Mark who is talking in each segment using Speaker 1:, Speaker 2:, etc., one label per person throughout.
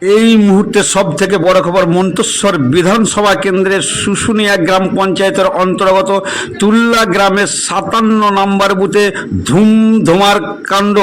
Speaker 1: এই মুহূর্তে সব থেকে বড় খবর, মন্তেশ্বর বিধানসভা কেন্দ্রের শুশুনিয়া গ্রাম পঞ্চায়েতের অন্তর্গত তুল্লা গ্রামের ৫৭ নম্বর বুথে ধুমধুমার কাণ্ড।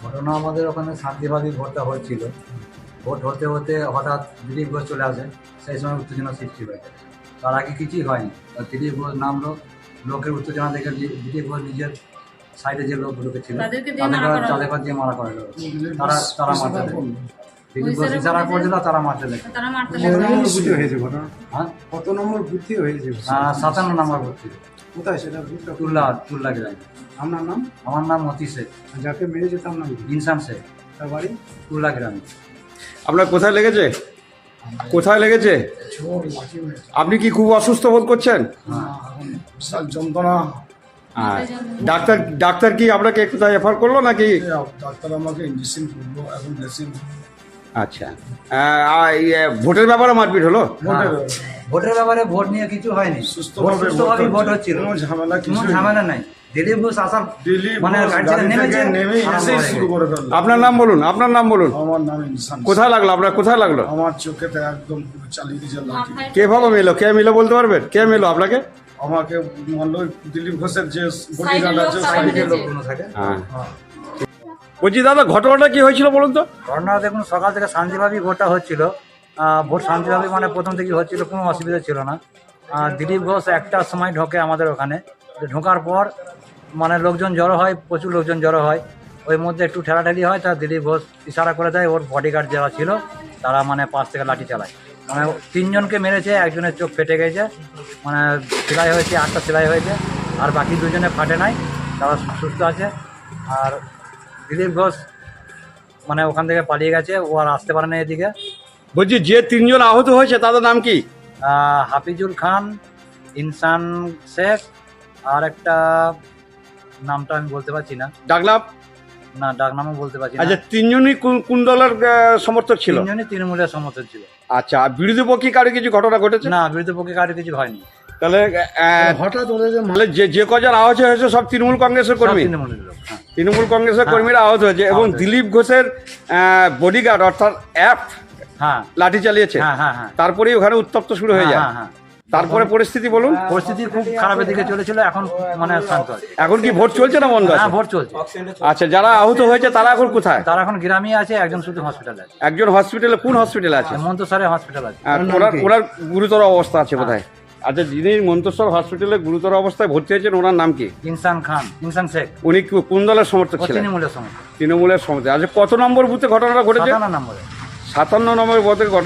Speaker 2: ঘটনা আমাদের ওখানে শান্তিভাবে ভোটটা হচ্ছিল। ভোট হতে হতে হঠাৎ দিলীপ ঘোষ চলে আসে, সেই সময় উত্তেজনা সৃষ্টি হয়। তার আগে কিছুই হয়নি, দিলীপ ঘোষ নামলো, লোকের উত্তেজনা দেখে দিলীপ ঘোষ নিজের সাইডে যে লোকগুলোকে ছিল তাদেরকে দিয়ে মারা করে তারা মারতে দেয়। দিলীপ ঘোষ ইশারা করেছিল, তারা মারতে দেয়। হ্যাঁ,
Speaker 3: কত নম্বর বুথে হয়েছে?
Speaker 2: ৫৭ নম্বর ভোট ছিল।
Speaker 3: কোথায় সেটা বুথটা?
Speaker 2: তুল্লা গ্রামে।
Speaker 3: আপনার নাম?
Speaker 2: আমার নাম মতি শেখ।
Speaker 3: যাকে মেরেছে তার নাম কি?
Speaker 2: ইনসান শেখ।
Speaker 3: তার বাড়ি
Speaker 2: তুল্লা গ্রামে।
Speaker 1: আপনার কোথায় লেগেছে? কোথায় লেগেছে? আপনি কি খুব অসুস্থ বোধ করছেন?
Speaker 3: বিশাল যন্ত্রণা।
Speaker 1: ডাক্তার কি আপনাকে কোথায় রেফার করলো নাকি?
Speaker 3: ডাক্তার আমাকে ইঞ্জেকশন করলো, এখন ড্রেসিং।
Speaker 1: আচ্ছা, ভোটের ব্যাপারে মারপিট হলো?
Speaker 2: ভোটের ব্যাপারে ভোট নিয়ে কিছু হয়নি, সুস্থভাবে ভোট হচ্ছিল, কোনো ঝামেলা নাই। দিলীপ ঘোষ আসার মানে গাড়ি থেকে নেমেছে
Speaker 3: শুরু করে ফেললো।
Speaker 1: আপনার নাম বলুন, আপনার নাম বলুন।
Speaker 3: আমার নাম ইনসান।
Speaker 1: কোথায় লাগলো আপনার? কোথায় লাগলো?
Speaker 3: আমার চোখেতে একদম পুরো চালিয়ে দিয়েছে লাঠি।
Speaker 1: কেভাবে মেলো? কে মেলো বলতে পারবেন? কে মেলো আপনাকে?
Speaker 3: আমাকে মানলো দিলীপ ঘোষের যে বডিগার্ড আছে,
Speaker 2: সাইডে লোকগুলো থাকে।
Speaker 1: হ্যাঁ, বলছি দাদা, ঘটনাটা কি হয়েছিল বলুন তো?
Speaker 2: ঘটনা দেখুন, সকাল থেকে শান্তিভাবেই ভোটটা হচ্ছিল। ভোট শান্তিভাবে মানে প্রথম থেকে হচ্ছিল, কোনো অসুবিধা ছিল না। দিলীপ ঘোষ একটার সময় ঢোকে আমাদের ওখানে। ঢোকার পর মানে লোকজন জড়ো হয়, প্রচুর লোকজন জড়ো হয়। ওই মধ্যে একটু ঠেলাঠেলি হয়, তা দিলীপ ঘোষ ইশারা করে দেয়, ওর বডিগার্ড যারা ছিল তারা মানে পাশ থেকে লাঠি চালায়। মানে 3 জনকে মেরেছে, একজনের চোখ ফেটে গেছে, মানে সেলাই হয়েছে, 8টা সেলাই হয়েছে, আর বাকি 2 জনে ফাটে নাই, তারা সুস্থ আছে। আর দিলীপ ঘোষ মানে ওখান থেকে পালিয়ে গেছে, ও আর আসতে পারে না এদিকে।
Speaker 1: বলছি যে 3 জন আহত হয়েছে তাদের নাম কি?
Speaker 2: হাফিজুল খান, ইনসান শেখ, আর একটা নামটা আমি বলতে পারছি না।
Speaker 1: ডাকলাম
Speaker 2: না, ডাকনামও বলতে পারছি না।
Speaker 1: আচ্ছা, 3 জনই কোন দলের সমর্থক ছিল?
Speaker 2: 3 জনই তৃণমূলের সমর্থক ছিল।
Speaker 1: আচ্ছা, বিরোধী পক্ষে কারো কিছু ঘটনা ঘটেছে?
Speaker 2: না, বিরোধী পক্ষে কারো কিছু হয়নি।
Speaker 1: তাহলে
Speaker 3: হঠাৎ ওদের যে
Speaker 1: তাহলে যে কজন আহত হয়েছে সব তৃণমূল কংগ্রেসের
Speaker 2: সব
Speaker 1: কর্মী?
Speaker 2: তৃণমূলের লোক। হ্যাঁ।
Speaker 1: তৃণমূল কংগ্রেসের কর্মীরা আহত হয়েছে এবং
Speaker 2: আহত হয়েছে।
Speaker 1: দিলীপ ঘোষের বডিগার্ড অর্থাৎ
Speaker 2: হ্যাঁ,
Speaker 1: লাঠি চালিয়েছে।
Speaker 2: হ্যাঁ, হ্যাঁ, হ্যাঁ।
Speaker 1: তারপরেই ওখানে উত্তপ্ত শুরু হয়ে যায়।
Speaker 2: হ্যাঁ, হ্যাঁ।
Speaker 1: তারপরে পরিস্থিতি বলুন।
Speaker 2: পরিস্থিতি খুব খারাপের দিকে চলেছিল, এখন মানে শান্ত আছে।
Speaker 1: এখন কি ভোট চলছে না বন্ধ আছে?
Speaker 2: হ্যাঁ, ভোট চলছে।
Speaker 1: আচ্ছা, যারা আহত হয়েছে তারা এখন কোথায়?
Speaker 2: তারা এখন গ্রামেই আছে, একজন শুধু হসপিটালে আছে।
Speaker 1: একজন হসপিটালে? কোন হসপিটালে আছে?
Speaker 2: মন্তসরে হসপিটাল আছে।
Speaker 1: ওনার গুরুতর অবস্থা আছে কোথায়? আচ্ছা, যিনি মন্তেশ্বর হসপিটালে গুরুতর অবস্থায় ভর্তি হয়েছেন ওনার নাম কি?
Speaker 2: ইনসান শেখ।
Speaker 1: উনি কোন দলের সমর্থক ছিলেন?
Speaker 2: তৃণমূলের সমর্থক।
Speaker 1: তৃণমূলের সমর্থক। আচ্ছা, কত নম্বর বুথে ঘটনাটা ঘটেছে?
Speaker 2: 57 নম্বরে।
Speaker 1: 57 নম্বর বুথে ঘটনা।